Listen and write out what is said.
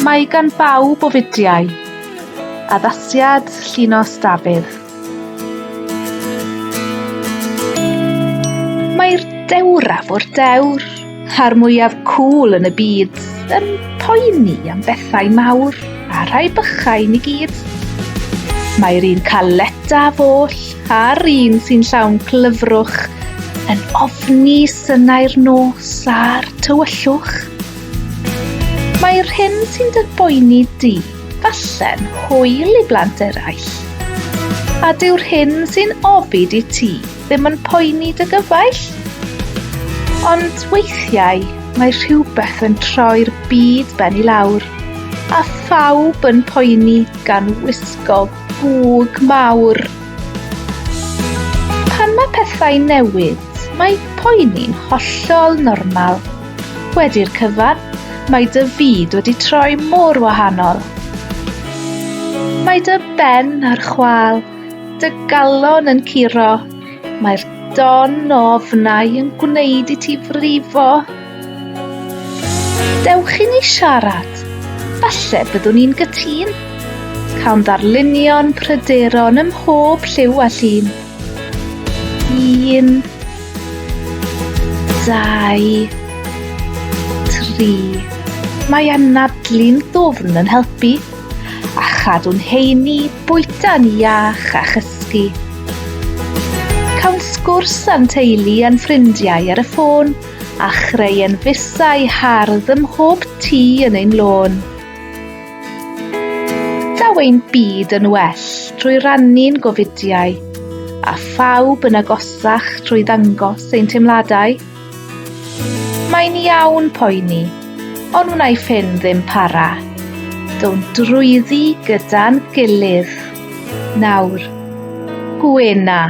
Mae Gan Bawb Ofidiau. Addasiad Llunos Dafydd. Mae'r dewraf o'r dewr, a'r mwyaf cŵl yn y byd, yn poeni am bethau mawr a rhai bychain i gyd. Mae'r un caleda foll a'r un sy'n llawn clyfrwch yn ofni synnau'r nos a'r tywyllwch. Mae'r hyn sy'n dy boeni di falle'n hwyl i blant eraill. A dyw'r hyn sy'n ofid i ti ddim yn poeni dy gyfaill. Ond weithiau mae rhywbeth yn troi'r byd ben i lawr, a phawb yn poeni gan wisgo gwg mawr. Pan mae pethau newid, mae poeni'n hollol normal. Wedi'r cyfan, mae dy fyd wedi troi mor wahanol. Mae dy ben ar chwal, dy galon yn curo, mae'r don o ofnau yn gwneud i ti frifo. Dewch i ni siarad, falle byddwn ni'n gytun. Cawn darlunion pryderon ym mhob lliw a llun. 1, 2, 3. Mae anadlu'n ddwfn yn helpu, a chadw'n heini bwyta'n iach a chysgu. Cawn sgwrs a'n teulu a'n ffrindiau ar y ffôn, a chreu yn fusau hardd ym mhob tŷ yn ein lôn. Daw ein byd yn well trwy rannu'n gofidiau, a phawb yn agosach trwy ddangos ein teimladau. Mae'n iawn poeni, ond wnaeth hyn ddim para. Down drwyddi gyda'n gilydd. Nawr, gwena.